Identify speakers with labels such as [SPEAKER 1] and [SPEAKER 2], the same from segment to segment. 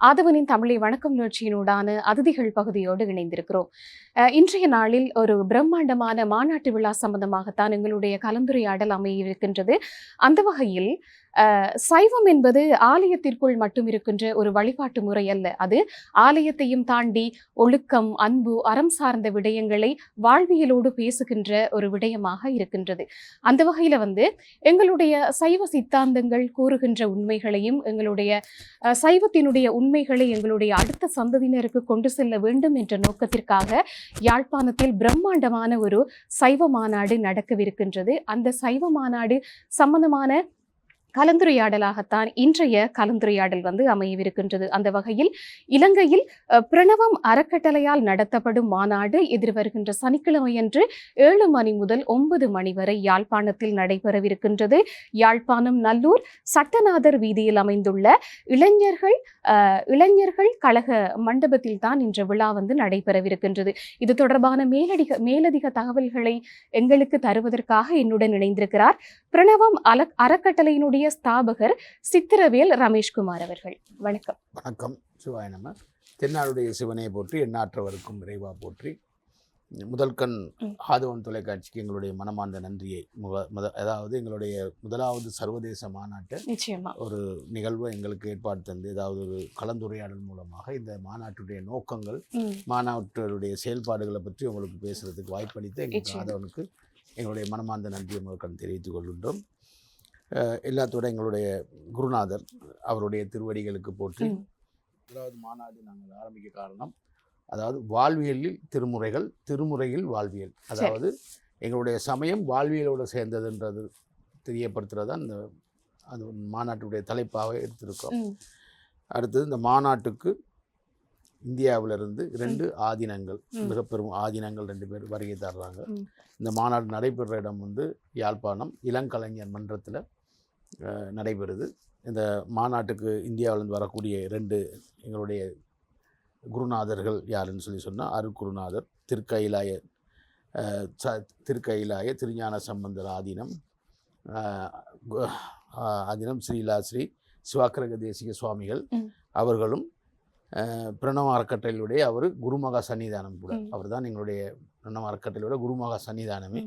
[SPEAKER 1] ஆதவனின் தமிழை வணக்கம் நிகழ்ச்சியினூடான அதிதிகள் பகுதியோடு இணைந்திருக்கிறோம். இன்றைய நாளில் ஒரு பிரம்மாண்டமான மாநாட்டு விழா சம்பந்தமாகத்தான் எங்களுடைய கலந்துரையாடல் அமையிருக்கின்றது. அந்த வகையில் சைவம் என்பது ஆலயத்திற்குள் மட்டும் இருக்கின்ற ஒரு வழிபாட்டு முறை அல்ல. அது ஆலயத்தையும் தாண்டி ஒழுக்கம், அன்பு, அறம் சார்ந்த விடயங்களை வாழ்வியலோடு பேசுகின்ற ஒரு விடயமாக இருக்கின்றது. அந்த வகையில எங்களுடைய சைவ சித்தாந்தங்கள் கூறுகின்ற உண்மைகளையும் எங்களுடைய சைவத்தினுடைய உண்மைகளை எங்களுடைய அடுத்த சந்ததியினருக்கு கொண்டு செல்ல வேண்டும் என்ற நோக்கத்திற்காக யாழ்ப்பாணத்தில் பிரம்மாண்டமான ஒரு சைவ மாநாடு நடக்கவிருக்கின்றது. அந்த சைவ மாநாடு சம்பந்தமான கலந்துரையாடலாகத்தான் இன்றைய கலந்துரையாடல் அமையவிருக்கின்றது. அந்த வகையில் இலங்கையில் பிரணவம் அறக்கட்டளையால் நடத்தப்படும் மாநாடு எதிர்வருகின்ற சனிக்கிழமையன்று 7 மணி முதல் 9 மணி வரை யாழ்ப்பாணத்தில் நடைபெறவிருக்கின்றது. யாழ்ப்பாணம் நல்லூர் சட்டநாதர் வீதியில் அமைந்துள்ள இளைஞர்கள் கழக மண்டபத்தில் தான் இன்ற விழா நடைபெறவிருக்கின்றது. இது தொடர்பான மேலதிக தகவல்களை எங்களுக்கு தருவதற்காக என்னுடன் இணைந்திருக்கிறார் பிரணவம் அறக்கட்டளையினுடைய ஸ்தாபகர் சித்திரவேல் ரமேஷ்குமார் அவர்கள். வணக்கம்.
[SPEAKER 2] வணக்கம். சிவாய நம. தென்னாடுடைய சிவனை போற்றி, எண்ணாற்றவருக்கும் விரைவா போற்றி. முதல்கண் ஆதவன் தொலைக்காட்சிக்கு எங்களுடைய மனமார்ந்த நன்றியை, அதாவது எங்களுடைய முதலாவது சர்வதேச மாநாட்டை ஒரு நிகழ்வை எங்களுக்கு ஏற்பாடு தந்து, ஏதாவது ஒரு கலந்துரையாடல் மூலமாக இந்த மாநாட்டுடைய நோக்கங்கள், மாநாட்டுடைய செயல்பாடுகளை பற்றி உங்களுக்கு பேசுறதுக்கு வாய்ப்பளித்து எங்களுக்கு ஆதவனுக்கு எங்களுடைய மனமார்ந்த நன்றியை முதற்கண் தெரிவித்துக் கொள்கின்றோம். எல்லாத்தோட எங்களுடைய குருநாதர் அவருடைய திருவடிகளுக்கு போற்றி. முதலாவது மாநாடு நாங்கள் ஆரம்பிக்க காரணம், அதாவது வாழ்வியலில் திருமுறைகள், திருமுறையில் வாழ்வியல், அதாவது எங்களுடைய சமயம் வாழ்வியலோடு சேர்ந்ததுன்றது தெரியப்படுத்துறது தான் இந்த அது மாநாட்டுடைய தலைப்பாக எடுத்திருக்கோம். அடுத்தது இந்த மாநாட்டுக்கு இந்தியாவிலிருந்து 2 ஆதீனங்கள், மிக பெரும் ஆதீனங்கள் 2 பேர் வருகை தர்றாங்க. இந்த மாநாடு நடைபெறுற இடம் யாழ்ப்பாணம் இளங்கலைஞர் மன்றத்தில் நடைபெறுது. இந்த மாநாட்டுக்கு இந்தியாவிலிருந்து வரக்கூடிய 2 எங்களுடைய குருநாதர்கள் யாருன்னு சொன்னால், அருட்குருநாதர் திருக்கைலாய திருஞான சம்பந்தர் ஆதீனம், ஸ்ரீலா ஸ்ரீ சிவாக்கிரக தேசிக சுவாமிகள் அவர்களும், பிரணவ அறக்கட்டளையுடைய அவர் குருமகா சன்னிதானம் கூட, அவர் தான் எங்களுடைய பிரணவ அறக்கட்டளையோட குருமகா சன்னிதானமே.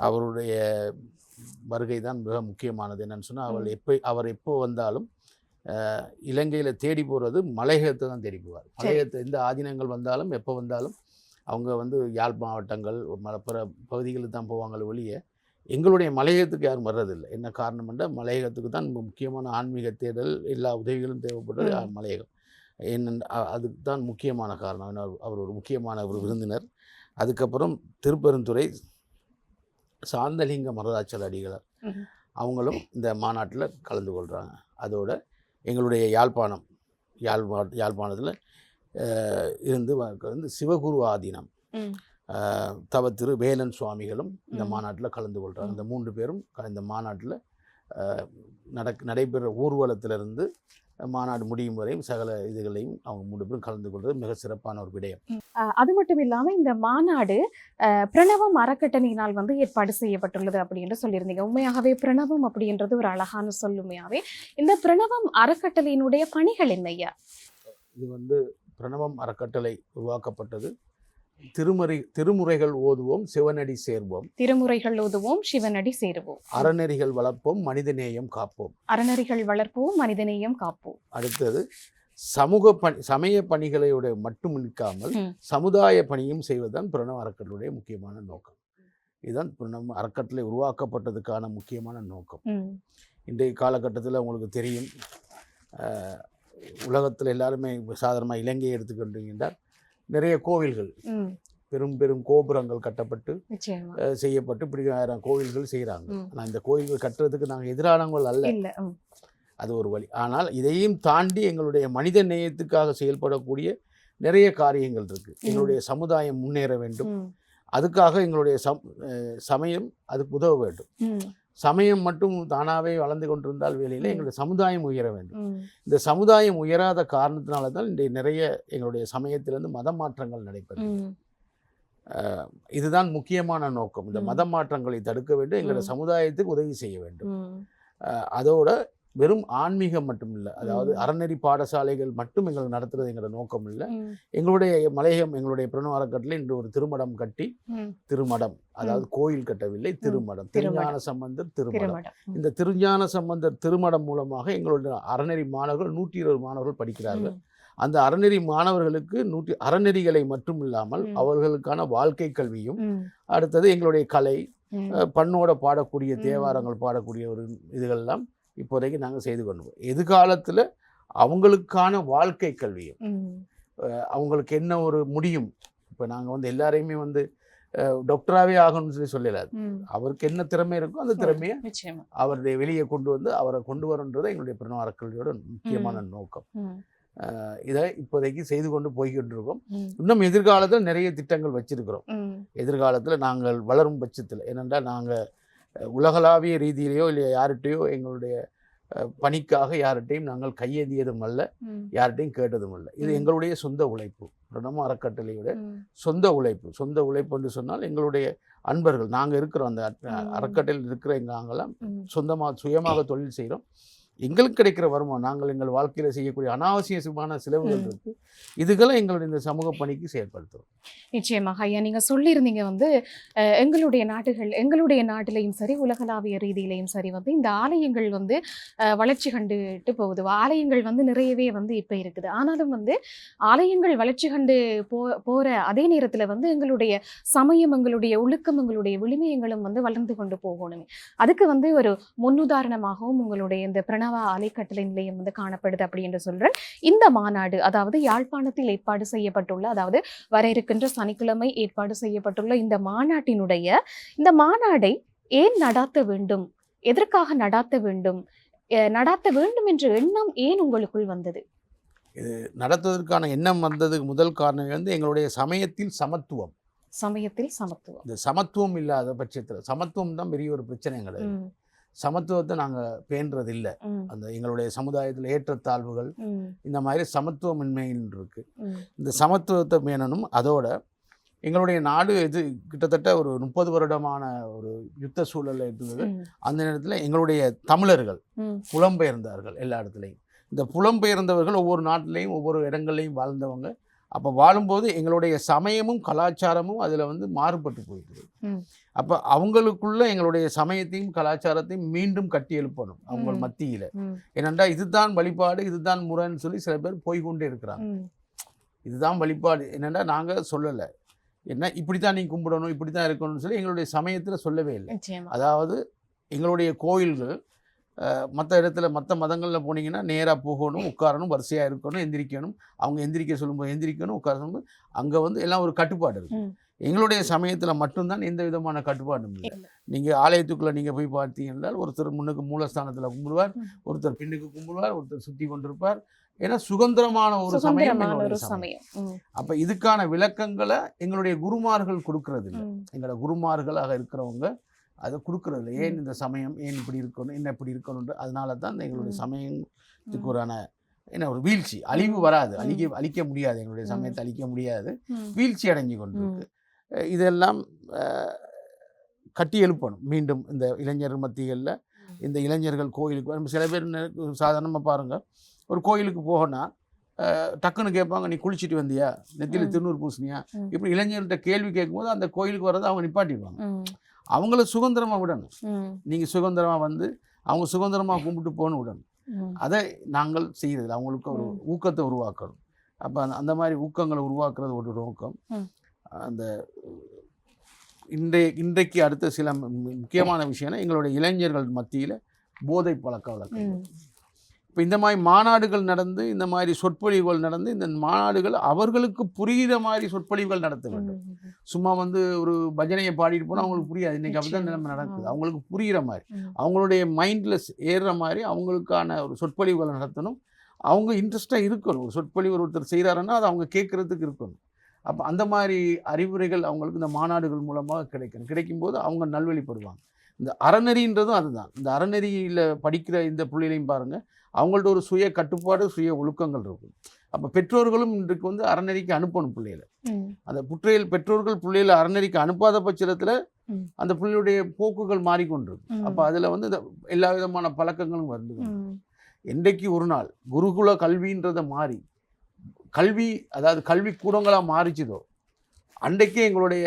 [SPEAKER 2] அவருடைய வருகை தான் மிக முக்கியமானது. என்னன்னு சொன்னால், அவர் எப்போ வந்தாலும் இலங்கையில் தேடி போகிறது மலையகத்தை தான் தேடி போவார். மலையகத்தை எந்த ஆதீனங்கள் வந்தாலும் எப்போ வந்தாலும் அவங்க யாழ் மாவட்டங்கள் பிற பகுதிகளுக்கு தான் போவாங்களே ஒழிய எங்களுடைய மலையகத்துக்கு யாரும் வர்றதில்லை. என்ன காரணம் என்றால், மலையகத்துக்கு தான் முக்கியமான ஆன்மீக தேடல், எல்லா உதவிகளும் தேவைப்படுறது மலையகம். அதுக்கு தான் முக்கியமான காரணம். அவர் ஒரு முக்கியமான ஒரு விருந்தினர். அதுக்கப்புறம் திருப்பெருந்துறை சாந்தலிங்க மருதாச்சல அடிகளார் அவங்களும் இந்த மாநாட்டில் கலந்து கொள்கிறாங்க. அதோட எங்களுடைய யாழ்ப்பாணத்தில் இருந்து சிவகுரு ஆதீனம் தவ திரு வேலன் சுவாமிகளும் இந்த மாநாட்டில் கலந்து கொள்கிறாங்க. இந்த 3 பேரும் இந்த மாநாட்டில் நடைபெற ஊர்வலத்திலிருந்து மாநாடு முடியும் வரையும் சகல இதுகளையும் அவங்க 3 பேரும் கலந்து கொள்வது மிக சிறப்பான ஒரு விடயம்.
[SPEAKER 1] அது மட்டும் இல்லாமல் இந்த மாநாடு பிரணவம் அறக்கட்டளையினால் ஏற்பாடு செய்யப்பட்டுள்ளது அப்படின்னு சொல்லியிருந்தீங்க. உண்மையாகவே பிரணவம் அப்படின்றது ஒரு அழகான சொல்லுமையாவே. இந்த பிரணவம் அறக்கட்டளையினுடைய பணிகள் என்னையா?
[SPEAKER 2] இது பிரணவம் அறக்கட்டளை உருவாக்கப்பட்டது திருமுறைகள் ஓதுவோம் சிவனடி சேர்வோம்,
[SPEAKER 1] திருமுறைகள் ஓதுவோம் சிவனடி சேருவோம்,
[SPEAKER 2] அறநெறிகள் வளர்ப்போம் மனிதநேயம் காப்போம்,
[SPEAKER 1] அறநெறிகள் வளர்ப்போம் மனிதநேயம் காப்போம்.
[SPEAKER 2] அடுத்தது சமய பணிகளோட மட்டும் நிற்காமல் சமுதாய பணியும் செய்வதுதான் பிரணவ அறக்கட்டளையுடைய முக்கியமான நோக்கம். இதுதான் பிரணவ அறக்கட்டளை உருவாக்கப்பட்டதுக்கான முக்கியமான நோக்கம். இன்றைய காலகட்டத்தில் உங்களுக்கு தெரியும், உலகத்தில் எல்லாருமே சாதாரணமாக இலங்கையை எடுத்துக்கிட்டீங்கன்னா நிறைய கோவில்கள், பெரும் பெரும் கோபுரங்கள் கட்டப்பட்டு செய்யப்பட்டு இப்படி 1000 கோவில்கள் செய்கிறாங்க. ஆனால் இந்த கோவில்கள் கட்டுறதுக்கு நாங்கள் எதிரானவங்கள் அல்ல, அது ஒரு வழி. ஆனால் இதையும் தாண்டி எங்களுடைய மனித நேயத்துக்காக செயல்படக்கூடிய நிறைய காரியங்கள் இருக்குது. எங்களுடைய சமுதாயம் முன்னேற வேண்டும், அதுக்காக எங்களுடைய சமயம் அதுக்கு உதவ வேண்டும். சமயம் மட்டும் தானாகவே வளர்ந்து கொண்டிருந்தால் வேலையில் எங்களுடைய சமுதாயம் உயர வேண்டும். இந்த சமுதாயம் உயராத காரணத்தினால தான் இன்றைய நிறைய எங்களுடைய சமயத்திலிருந்து மத மாற்றங்கள் நடைபெறும். இதுதான் முக்கியமான நோக்கம். இந்த மத மாற்றங்களை தடுக்க வேண்டும், எங்களுடைய சமுதாயத்துக்கு உதவி செய்ய வேண்டும். அதோட வெறும் ஆன்மீகம் மட்டும் இல்லை, அதாவது அறநெறி பாடசாலைகள் மட்டும் எங்களுக்கு நடத்துறது எங்களோட நோக்கம் இல்லை. எங்களுடைய மலையகம் எங்களுடைய பிரணவ அறக்கட்டளை இன்று ஒரு திருமடம் கட்டி, திருமடம் அதாவது கோயில் கட்டவில்லை, திருமடம், திருஞான சம்பந்தர் திருமடம். இந்த திருஞான சம்பந்தர் திருமடம் மூலமாக எங்களுடைய அறநெறி மாணவர்கள் 120 மாணவர்கள் படிக்கிறார்கள். அந்த அறநெறி மாணவர்களுக்கு அறநெறிகளை மட்டும் இல்லாமல் அவர்களுக்கான வாழ்க்கை கல்வியும், அடுத்தது எங்களுடைய கலை பண்ணோட பாடக்கூடிய தேவாரங்கள் பாடக்கூடிய ஒரு இதுகள்லாம் இப்போதைக்கு நாங்கள் செய்து கொண்டு எதிர்காலத்தில் அவங்களுக்கான வாழ்க்கை கல்வியும், அவங்களுக்கு என்ன ஒரு முடியும். இப்போ நாங்கள் வந்து எல்லாரையுமே வந்து டாக்டராகவே ஆகணும்னு சொல்லலாது. அவருக்கு என்ன திறமை இருக்கோ அந்த திறமையை அவருடைய வெளியே கொண்டு வந்து அவரை கொண்டு வரன்றது எங்களுடைய பிரணவ அறக்கட்டளையோட முக்கியமான நோக்கம். இதை இப்போதைக்கு செய்து கொண்டு போய்கிட்டிருக்கோம். இன்னும் எதிர்காலத்தில் நிறைய திட்டங்கள் வச்சிருக்கிறோம். எதிர்காலத்தில் நாங்கள் வளரும் பட்சத்தில், ஏனென்றால் நாங்கள் உலகளாவிய ரீதியிலையோ இல்லை யார்கிட்டையோ எங்களுடைய பணிக்காக யார்கிட்டையும் நாங்கள் கையேந்தியதும் அல்ல, யார்கிட்டையும் கேட்டதும் அல்ல. இது எங்களுடைய சொந்த உழைப்பு, பிரணவ அறக்கட்டளையோட சொந்த உழைப்பு என்று சொன்னால் எங்களுடைய அன்பர்கள் நாங்கள் இருக்கிறோம், அந்த அறக்கட்டளையில் இருக்கிற நாங்களாம் சுயமாக தொழில் செய்கிறோம். எங்களுக்கு கிடைக்கிற வருமானம், நாங்கள் எங்கள் வாழ்க்கையில் செய்யக்கூடிய அனாவசியமான செலவுகள் இருக்கு, இதுகளை எங்களுடைய இந்த சமூக பணிக்கு செயற்படுத்துகிறோம்.
[SPEAKER 1] நிச்சயமாக ஐயா, நீங்கள் சொல்லியிருந்தீங்க வந்து எங்களுடைய நாட்டிலையும் சரி உலகளாவிய ரீதியிலையும் சரி வந்து இந்த ஆலயங்கள் வந்து வளர்ச்சி கண்டுட்டு போகுது. ஆலயங்கள் வந்து நிறையவே வந்து இப்போ இருக்குது. ஆனாலும் வந்து ஆலயங்கள் வளர்ச்சி கண்டு போகிற அதே நேரத்தில் வந்து எங்களுடைய சமயம், எங்களுடைய ஒழுக்கம், எங்களுடைய விளிமயங்களும் வந்து வளர்ந்து கொண்டு போகணுமே. அதுக்கு வந்து ஒரு முன்னுதாரணமாகவும் உங்களுடைய இந்த பிரணவ அலைக்கட்டளை நிலையம் வந்து காணப்படுது அப்படி என்று சொல்றேன். இந்த மாநாடு, அதாவது யாழ்ப்பாணத்தில் ஏற்பாடு செய்யப்பட்டுள்ள, அதாவது வர இருக்கின்ற சனிக்கிழமை ஏற்பாடு செய்யப்பட்டுள்ள இந்த மாநாடை ஏன் நடாத்த வேண்டும், எதற்காக நடாத்த வேண்டும் என்ற எண்ணம் ஏன் உங்களுக்குள் வந்தது?
[SPEAKER 2] இது நடத்துவதற்கான எண்ணம் வந்ததுக்கு முதல் காரணம் வந்து எங்களுடைய சமயத்தில் சமத்துவம். இந்த சமத்துவம் இல்லாத பட்சத்தில், சமத்துவம் தான் பெரிய ஒரு பிரச்சனை எங்களுக்கு. சமத்துவத்தை நாங்கள் பேணுறது இல்லை. அந்த எங்களுடைய சமுதாயத்தில் ஏற்றத்தாழ்வுகள், இந்த மாதிரி சமத்துவமின்மைன்னு இருக்கு. இந்த சமத்துவத்தை பேணணும். அதோட எங்களுடைய நாடு இது கிட்டத்தட்ட ஒரு 30 வருடமான ஒரு யுத்த சூழலில் இருந்தது. அந்த நேரத்தில் எங்களுடைய தமிழர்கள் புலம்பெயர்ந்தார்கள் எல்லா இடத்துலையும். இந்த புலம்பெயர்ந்தவர்கள் ஒவ்வொரு நாட்டிலையும் ஒவ்வொரு இடங்கள்லையும் வாழ்ந்தவங்க. அப்போ வாழும்போது எங்களுடைய சமயமும் கலாச்சாரமும் அதில் வந்து மாறுபட்டு போயிடுது. அப்போ அவங்களுக்குள்ள எங்களுடைய சமயத்தையும் கலாச்சாரத்தையும் மீண்டும் கட்டி எழுப்பணும் அவங்க மத்தியில். ஏனென்றா இதுதான் வழிபாடு, இதுதான் முறைன்னு சொல்லி சில பேர் போய்கொண்டே இருக்கிறாங்க. இதுதான் வழிபாடு என்னென்னா நாங்கள் சொல்லலை, என்ன இப்படி தான் நீங்கள் கும்பிடணும், இப்படி தான் இருக்கணும்னு சொல்லி எங்களுடைய சமயத்தில் சொல்லவே இல்லை. அதாவது எங்களுடைய கோயில்கள் மற்ற இடத்துல மற்ற மதங்களில் போனீங்கன்னா நேராக போகணும், உட்காரணும், வரிசையாக இருக்கணும், எந்திரிக்கணும், அவங்க எந்திரிக்க சொல்லும்போது எந்திரிக்கணும், உட்கார சொல்லும்போது அங்கே வந்து எல்லாம் ஒரு கட்டுப்பாடு இருக்குது. எங்களுடைய சமயத்தில் மட்டும்தான் எந்த விதமான கட்டுப்பாடும் இல்லை. நீங்கள் ஆலயத்துக்குள்ளே நீங்கள் போய் பார்த்தீங்கன்னா ஒருத்தர் முன்னுக்கு மூலஸ்தானத்தில் கும்பிடுவார், ஒருத்தர் பின்னுக்கு கும்பிடுவார், ஒருத்தர் சுற்றி கொண்டிருப்பார். ஏன்னா சுதந்திரமான ஒரு சமயம் எங்களுடைய சமயம். அப்போ இதுக்கான விளக்கங்களை எங்களுடைய குருமார்கள் கொடுக்கறது இல்லை. எங்களோட குருமார்களாக இருக்கிறவங்க அதை கொடுக்கறது இல்லை. ஏன் இந்த சமயம் ஏன் இப்படி இருக்கணும், என்ன இப்படி இருக்கணும்ன்ற. அதனால தான் எங்களுடைய சமயத்துக்கு ஒரு வீழ்ச்சி, அழிவு வராது, அழிக்க முடியாது, எங்களுடைய சமயத்தை அழிக்க முடியாது, வீழ்ச்சி அடைஞ்சு கொண்டிருக்கு. இதெல்லாம் கட்டி எழுப்பணும் மீண்டும் இந்த இளைஞர் மத்திகளில். இந்த இளைஞர்கள் கோயிலுக்கு சில பேர் சாதாரணமாக பாருங்கள், ஒரு கோயிலுக்கு போகனா டக்குன்னு கேட்பாங்க, நீ குளிச்சுட்டு வந்தியா, நெத்தியில் திருநூறு பூசணியா, இப்படி இளைஞர்கிட்ட கேள்வி கேட்கும்போது அந்த கோயிலுக்கு வர்றதை அவங்க நிப்பாட்டிடுவாங்க. அவங்கள சுதந்திரமாக விடணும். நீங்கள் சுதந்திரமாக வந்து அவங்க சுதந்திரமாக கும்பிட்டு போகணும் விடணும். அதை நாங்கள் செய்கிறது அவங்களுக்கு ஒரு ஊக்கத்தை உருவாக்கணும். அப்போ அந்த மாதிரி ஊக்கங்களை உருவாக்குறது ஒரு நோக்கம். அந்த இன்றைக்கு அடுத்த சில முக்கியமான விஷயம்னா எங்களுடைய இளைஞர்கள் மத்தியில் போதை பழக்க வழக்கம். இப்போ இந்த மாதிரி மாநாடுகள் நடந்து, இந்த மாதிரி சொற்பொழிவுகள் நடந்து, இந்த மாநாடுகள் அவர்களுக்கு புரிகிற மாதிரி சொற்பொழிவுகள் நடத்த வேண்டும். சும்மா வந்து ஒரு பஜனையை பாடிட்டு போனால் அவங்களுக்கு புரியாது. இன்றைக்கி அப்படி தான் நிலைமை நடக்குது. அவங்களுக்கு புரிகிற மாதிரி, அவங்களுடைய மைண்டில் ஏறுற மாதிரி அவங்களுக்கான ஒரு சொற்பொழிவுகளை நடத்தணும். அவங்க இன்ட்ரெஸ்டாக இருக்கணும். ஒரு சொற்பொழிவு ஒருத்தர் செய்கிறாருன்னா அது அவங்க கேட்குறதுக்கு இருக்கணும். அப்போ அந்த மாதிரி அறிவுரைகள் அவங்களுக்கு இந்த மாநாடுகள் மூலமாக கிடைக்கும்போது அவங்க நல்வழிப்படுவாங்க. இந்த அறநெறின்றதும் அதுதான். இந்த அறநெறியில் படிக்கிற இந்த பிள்ளைகளையும் பாருங்கள், அவங்கள்ட்ட ஒரு சுய கட்டுப்பாடு, சுய ஒழுக்கங்கள் இருக்கும். அப்போ பெற்றோர்களும் இன்றைக்கு வந்து அறநெறிக்கு அனுப்பணும் பிள்ளைகளை. அந்த பெற்றோர்கள் பிள்ளைகளை அறநெறிக்கு அனுப்பாத பட்சத்தில் அந்த பிள்ளையுடைய போக்குகள் மாறிக்கொண்டிருக்கு. அப்போ அதில் வந்து எல்லா விதமான பழக்கங்களும் வந்து என்றைக்கு ஒரு நாள் குருகுல கல்வின்றதை மாறி கல்வி, அதாவது கல்வி கூடங்களாக மாறிச்சுதோ அன்றைக்கே எங்களுடைய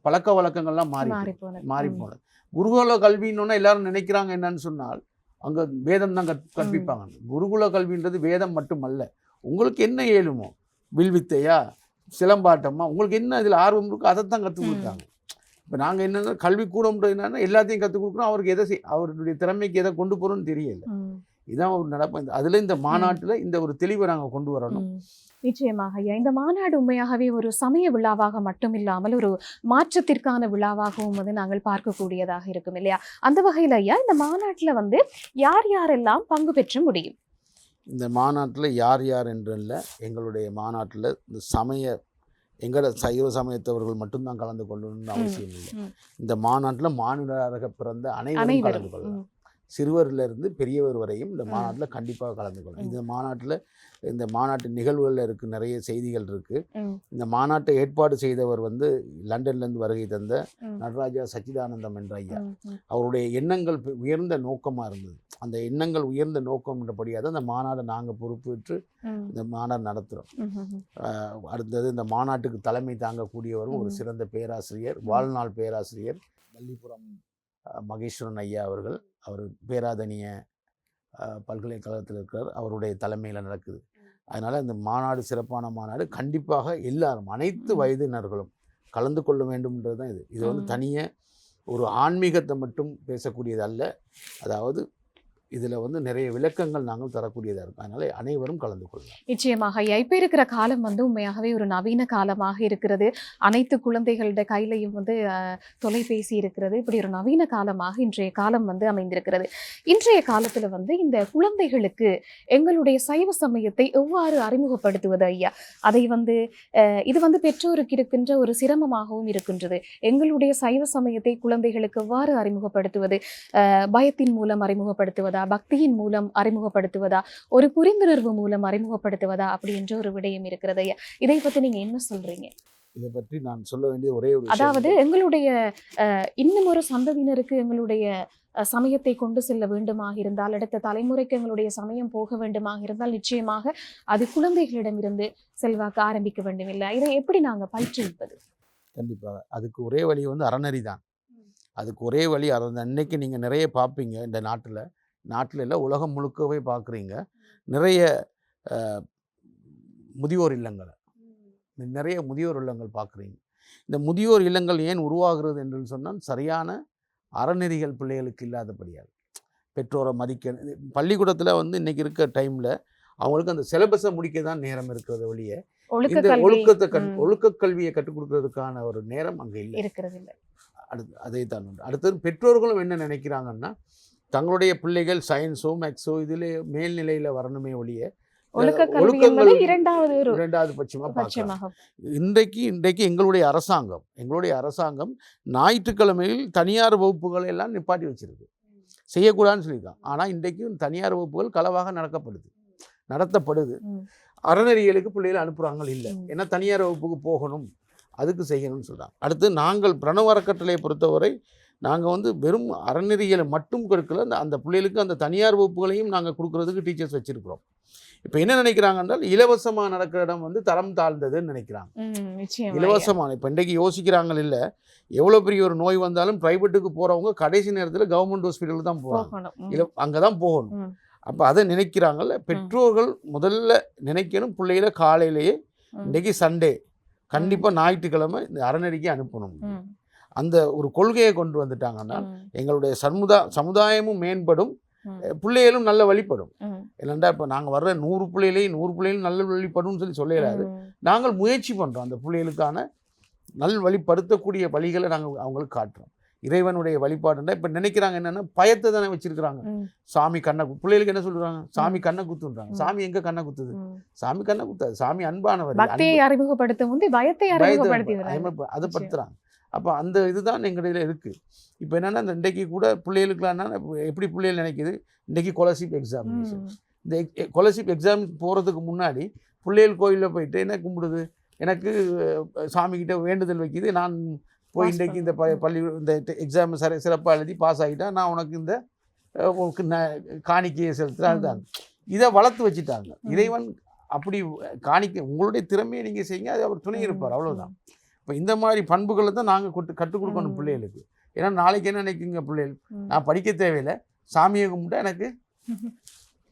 [SPEAKER 2] பழக்க வழக்கங்கள்லாம் மாறி போனது. குருகுல கல்வின்னு எல்லாரும் நினைக்கிறாங்க என்னன்னு சொன்னால் அங்கே வேதம் தான் கற்பிப்பாங்க. குருகுல கல்வின்றது வேதம் மட்டுமல்ல, உங்களுக்கு என்ன இயலுமோ, வில்வித்தையா, சிலம்பாட்டமா, உங்களுக்கு என்ன இதில் ஆர்வம் இருக்கோ அதைத்தான் கற்றுக் கொடுத்தாங்க. இப்போ நாங்கள் என்னென்னா கல்வி கூடம்ன்றது என்னன்னா எல்லாத்தையும் கற்றுக் கொடுக்குறோம், அவருக்கு எதை அவருடைய திறமைக்கு எதை கொண்டு போகிறோன்னு தெரியல. இதான் ஒரு நடப்பு. அதில் இந்த மாநாட்டில் இந்த ஒரு தெளிவை நாங்கள் கொண்டு வரணும்.
[SPEAKER 1] நிச்சயமாக ஐயா, இந்த மாநாடு உண்மையாகவே ஒரு சமய விழாவாக மட்டும் இல்லாமல் ஒரு மாற்றத்திற்கான விழாவாகவும் வந்து நாங்கள் பார்க்கக்கூடியதாக இருக்கும் இல்லையா? அந்த வகையில் ஐயா, இந்த மாநாட்டில் வந்து யார் யாரெல்லாம் பங்கு பெற்ற முடியும்?
[SPEAKER 2] இந்த மாநாட்டில் யார் யார் என்று இல்லை, எங்களுடைய மாநாட்டில் இந்த எங்களோட சைவ சமயத்தவர்கள் மட்டும்தான் கலந்து கொள்ளணும்னு அவசியம் இல்லை. இந்த மாநாட்டில் மாநிலராக பிறந்த அனைவரும் கலந்து கொள்ளலாம். சிறுவரிலிருந்து பெரியவர் வரையும் இந்த மாநாட்டில் கண்டிப்பாக கலந்து கொள்ளணும். இந்த மாநாட்டு நிகழ்வுகளில் இருக்குது, நிறைய செய்திகள் இருக்குது. இந்த மாநாட்டை ஏற்பாடு செய்தவர் வந்து லண்டன்லேருந்து வருகை தந்த நடராஜா சச்சிதானந்தம் என்ற ஐயா. அவருடைய எண்ணங்கள் உயர்ந்த நோக்கமாக இருந்தது. அந்த எண்ணங்கள் உயர்ந்த நோக்கம் என்றபடியாக தான் இந்த மாநாடை நாங்கள் பொறுப்பேற்று இந்த மாநாடு நடத்துகிறோம். அடுத்தது இந்த மாநாட்டுக்கு தலைமை தாங்கக்கூடியவரும் ஒரு சிறந்த பேராசிரியர், வாழ்நாள் பேராசிரியர் வள்ளிபுரம் மகேஸ்வரன் ஐயா அவர்கள். அவர் பேராதனிய பல்கலைக்கழகத்தில் இருக்கிறார், அவருடைய தலைமையில் நடக்குது. அதனால் இந்த மாநாடு சிறப்பான மாநாடு. கண்டிப்பாக எல்லாரும், அனைத்து வயதினர்களும் கலந்து கொள்ள வேண்டும்ன்றது தான் இது வந்து தனியே ஒரு ஆன்மீகத்தை மட்டும் பேசக்கூடியது அல்ல. அதாவது இதில் வந்து நிறைய விளக்கங்கள் நாங்கள் தரக்கூடியதாக இருக்கும். அதனால் அனைவரும் கலந்து கொள்ளலாம்.
[SPEAKER 1] நிச்சயமாக ஐயா, இப்போ இருக்கிற காலம் வந்து உண்மையாகவே ஒரு நவீன காலமாக இருக்கிறது. அனைத்து குழந்தைகளோட கையிலையும் வந்து தொலைபேசி இருக்கிறது. இப்படி ஒரு நவீன காலமாக இன்றைய காலம் வந்து அமைந்திருக்கிறது. இன்றைய காலத்தில் வந்து இந்த குழந்தைகளுக்கு எங்களுடைய சைவ சமயத்தை எவ்வாறு அறிமுகப்படுத்துவது ஐயா? அதை வந்து இது வந்து பெற்றோருக்கு இருக்கின்ற ஒரு சிரமமாகவும் இருக்கின்றது. எங்களுடைய சைவ சமயத்தை குழந்தைகளுக்கு எவ்வாறு அறிமுகப்படுத்துவது? பயத்தின் மூலம் அறிமுகப்படுத்துவதா, பக்தியின் மூலம் அறிமுகப்படுத்துவதா, ஒரு புரிந்துணர்வு மூலம் அறிமுகப்படுத்துவதா அப்படின்ற ஒரு விடயம் இருக்கிறது. இதை பத்தி நீங்க என்ன சொல்றீங்க?
[SPEAKER 2] இதை பற்றி நான் சொல்ல வேண்டிய ஒரே ஒரு,
[SPEAKER 1] அதாவது எங்களுடைய இன்னும் ஒரு சந்ததியினருக்கு எங்களுடைய சமயத்தை கொண்டு செல்ல வேண்டுமாக இருந்தால், அடுத்த தலைமுறைக்கு எங்களுடைய சமயம் போக வேண்டுமாக இருந்தால் நிச்சயமாக அது குழந்தைகளிடமிருந்து செல்வாக்க ஆரம்பிக்க வேண்டும் இல்லை? இதை எப்படி நாங்க பயிற்றுவிப்பது?
[SPEAKER 2] கண்டிப்பாக அதுக்கு ஒரே வழி வந்து அறநெறி தான். அதுக்கு ஒரே வழி அன்னைக்கு நீங்கள் நிறைய பார்ப்பீங்க, இந்த நாட்டில் இல்லை உலகம் முழுக்கவே பார்க்குறீங்க, நிறைய முதியோர் இல்லங்களை, நிறைய முதியோர் இல்லங்கள் பார்க்குறீங்க. இந்த முதியோர் இல்லங்கள் ஏன் உருவாகிறது என்று சொன்னால் சரியான அறநெறிகள் பிள்ளைகளுக்கு இல்லாதபடியால். பெற்றோரை மதிக்க, பள்ளிக்கூடத்தில் வந்து இன்றைக்கி இருக்க டைமில் அவங்களுக்கு அந்த சிலபஸை முடிக்க தான் நேரம் இருக்கிறத ஒழிய இந்த ஒழுக்க கல்வியை கற்றுக் கொடுக்கறதுக்கான ஒரு நேரம் அங்கே இல்லை. அதை தான் அடுத்தது பெற்றோர்களும் என்ன நினைக்கிறாங்கன்னா, தங்களுடைய பிள்ளைகள் சயின்ஸோ மேக்ஸோ இதில் மேல்நிலையில் வரணுமே ஒழிய ஒழுக்கங்கள் இரண்டாவது பட்சமாக. இன்றைக்கு எங்களுடைய அரசாங்கம் ஞாயிற்றுக்கிழமையில் தனியார் வகுப்புகளை எல்லாம் நிப்பாட்டி வச்சிருக்கு, செய்யக்கூடாதுன்னு சொல்லியிருக்காங்க. ஆனால் இன்றைக்கும் தனியார் வகுப்புகள் களவாக நடத்தப்படுது. அறநெறிகளுக்கு பிள்ளைகளை அனுப்புகிறாங்க இல்லை, ஏன்னா தனியார் வகுப்புக்கு போகணும், அதுக்கு செய்யணும்னு சொல்கிறாங்க. அடுத்து நாங்கள் பிரணவ அறக்கட்டளையை பொறுத்தவரை நாங்கள் வந்து வெறும் அறநெறிகளை மட்டும் கொடுக்கல, அந்த பிள்ளைகளுக்கு அந்த தனியார் வகுப்புகளையும் நாங்கள் கொடுக்குறதுக்கு டீச்சர்ஸ் வச்சுருக்கிறோம். இப்போ என்ன நினைக்கிறாங்க என்றால், இலவசமாக நடக்கிற இடம் வந்து தரம் தாழ்ந்ததுன்னு நினைக்கிறாங்க. இலவசமான இப்போ இன்றைக்கு யோசிக்கிறாங்க இல்லை, எவ்வளோ பெரிய ஒரு நோய் வந்தாலும் ப்ரைவேட்டுக்கு போகிறவங்க கடைசி நேரத்தில் கவர்மெண்ட் ஹாஸ்பிட்டலுக்கு தான் போகிறாங்க, அங்கே தான் போகணும். அப்போ அதை நினைக்கிறாங்கல்ல, பெற்றோர்கள் முதல்ல நினைக்கணும், பிள்ளைகளை காலையிலேயே இன்றைக்கி சண்டே கண்டிப்பாக ஞாயிற்றுக்கிழமை இந்த அறநெறிக்கு அனுப்பணும். அந்த ஒரு கொள்கையை கொண்டு வந்துட்டாங்கன்னா எங்களுடைய சமுதாயமும் மேம்படும், பிள்ளைகளும் நல்ல வழிபடும். இல்லைண்டா இப்போ நாங்கள் வர்ற 100 பிள்ளைகளையும் நல்ல வழிபடும் சொல்லலாது. நாங்கள் முயற்சி பண்ணுறோம், அந்த பிள்ளைகளுக்கான நல் வழிப்படுத்தக்கூடிய வழிகளை நாங்கள் அவங்களுக்கு காட்டுறோம். இறைவனுடைய வழிபாடுண்டா இப்போ நினைக்கிறாங்க என்னென்னா, பயத்தை தானே வச்சிருக்கிறாங்க. சாமி கண்ணை பிள்ளைகளுக்கு என்ன சொல்றாங்க, சாமி கண்ணை குத்துன்றாங்க. சாமி எங்க கண்ணை குத்துது? சாமி கண்ணை குத்தாது, சாமி அன்பானவர். அதை படுத்துறாங்க. அப்போ அந்த இதுதான் எங்களில் இருக்குது. இப்போ என்னென்னா, இந்த இன்றைக்கு கூட பிள்ளைகளுக்குலாம் எப்படி பிள்ளைகள் நினைக்குது, இன்றைக்கி ஸ்காலர்ஷிப் எக்ஸாமினேஷன். இந்த ஸ்காலர்ஷிப் எக்ஸாம் போகிறதுக்கு முன்னாடி பிள்ளைகள் கோயிலில் போயிட்டு என்ன கும்பிடுது, எனக்கு சாமிக்கிட்ட வேண்டுதல் வைக்கிது, நான் போய் இன்றைக்கு இந்த பள்ளி இந்த எக்ஸாம் சிறப்பாக எழுதி பாஸ் ஆகிட்டா நான் உனக்கு இந்த உனக்கு காணிக்கையை செலுத்துகிறேன். அதுதான் இதை வளர்த்து வச்சுட்டாங்க. இறைவன் அப்படி காணிக்க உங்களுடைய திறமையை நீங்கள் செய்யுங்க, அது அவர் துணை இருப்பார், அவ்வளோதான். இப்போ இந்த மாதிரி பண்புகளை தான் நாங்கள் கற்றுக் கொடுக்கணும் பிள்ளைகளுக்கு. ஏன்னா நாளைக்கு என்ன நினைக்குங்க பிள்ளைகள், நான் படிக்க தேவையில்லை, சாமியை கும்பிட்டா எனக்கு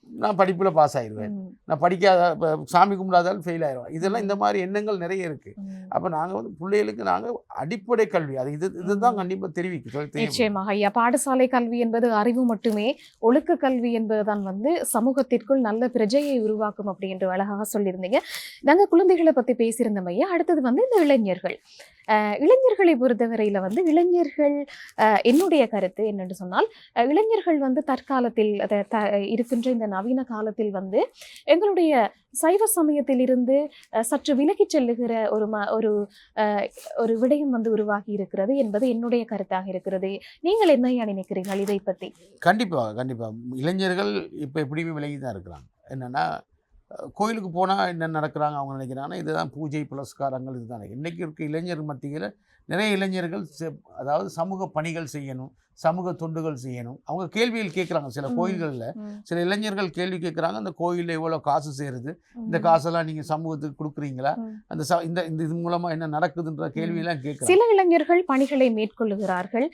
[SPEAKER 2] நான் படிப்பில் பாஸ் ஆயிடுவேன், நான் படிக்காத சாமி கும்பிடாதாலும் ஃபெயில் ஆயிடுவேன். இதெல்லாம் இந்த மாதிரி எண்ணங்கள் நிறைய இருக்குது. அப்போ நாங்கள் வந்து பிள்ளைகளுக்கு நாங்கள் அடிப்படை கல்வி அது இதுதான் கண்டிப்பாக தெரிவிக்க.
[SPEAKER 1] நிச்சயமாக ஐயா, பாடசாலை கல்வி என்பது அறிவு மட்டுமே, ஒழுக்க கல்வி என்பதுதான் வந்து சமூகத்திற்குள் நல்ல பிரஜையை உருவாக்கும் அப்படி என்று அழகாக சொல்லியிருந்தீங்க. நாங்கள் குழந்தைகளை பற்றி பேசியிருந்தோம் ஐயா. அடுத்தது வந்து இந்த இளைஞர்கள், இளைஞர்களை பொறுத்தவரையில் வந்து இளைஞர்கள், என்னுடைய கருத்து என்னென்று சொன்னால், இளைஞர்கள் வந்து தற்காலத்தில் இருக்கின்ற இந்த நவீன காலத்தில் வந்து எங்களுடைய சைவ சமயத்திலிருந்து சற்று விலகிச் செல்லுகிற ஒரு விடயம் வந்து உருவாகி இருக்கிறது என்பது என்னுடைய கருத்தாக இருக்கிறது. நீங்கள் என்ன நினைக்கிறீர்கள் இதை பற்றி?
[SPEAKER 2] கண்டிப்பாக இளைஞர்கள் இப்போ எப்படியுமே விலகி தான் இருக்கிறாங்க. என்னென்னா கோயிலுக்கு போனால் என்ன நடக்கிறாங்க அவங்க நினைக்கிறாங்கன்னா இதுதான் பூஜை புலஸ்காரங்கள் இதுதான். இன்றைக்கி இருக்க இளைஞர் மத்தியில் நிறைய இளைஞர்கள் அதாவது சமூக பணிகள் செய்யணும், சமூக தொண்டுகள் செய்யணும். அவங்க கேள்விகள் கேட்குறாங்க. சில கோயில்களில் சில இளைஞர்கள் கேள்வி கேட்குறாங்க, அந்த கோயிலில் எவ்வளோ காசு சேருது, இந்த காசெல்லாம் நீங்கள் சமூகத்துக்கு கொடுக்குறீங்களா, அந்த இந்த இது மூலமாக என்ன நடக்குதுன்ற கேள்வியெல்லாம் கேட்குறாங்க.
[SPEAKER 1] சில இளைஞர்கள் பணிகளை மேற்கொள்ளுகிறார்கள்,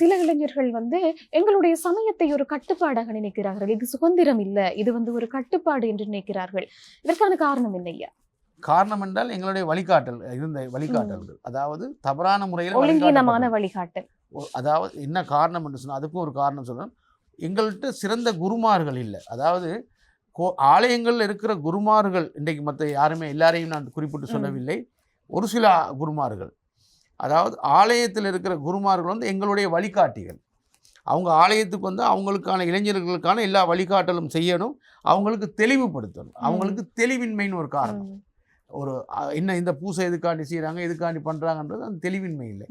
[SPEAKER 1] சில இளைஞர்கள் வந்து எங்களுடைய சமயத்தை ஒரு கட்டுப்பாடாக நினைக்கிறார்கள். இது சுதந்திரம் இல்லை, இது வந்து ஒரு கட்டுப்பாடு என்று நினைக்கிறார்கள். இதற்கான காரணம் என்னையா?
[SPEAKER 2] காரணம் என்றால் எங்களுடைய வழிகாட்டல்கள், அதாவது தவறான முறையில்
[SPEAKER 1] ஒழுங்கீனமான வழிகாட்டல்.
[SPEAKER 2] அதாவது என்ன காரணம் என்று சொன்னால் அதுக்கும் ஒரு காரணம் சொல்லணும். எங்கள்கிட்ட சிறந்த குருமார்கள் இல்லை. அதாவது ஆலயங்களில் இருக்கிற குருமார்கள் இன்றைக்கு மற்ற யாருமே எல்லாரையும் நான் குறிப்பிட்டு சொல்லவில்லை. ஒரு சில குருமார்கள், அதாவது ஆலயத்தில் இருக்கிற குருமார்கள் வந்து எங்களுடைய வழிகாட்டிகள். அவங்க ஆலயத்துக்கு வந்து அவங்களுக்கான இளைஞர்களுக்கான எல்லா வழிகாட்டலும் செய்யணும், அவங்களுக்கு தெளிவுபடுத்தணும். அவங்களுக்கு தெளிவின்மைன்னு ஒரு காரணம். ஒரு என்ன இந்த பூசை எதுக்காண்டி செய்கிறாங்க, எதுக்காண்டி பண்ணுறாங்கன்றது அந்த தெளிவின்மை இல்லை.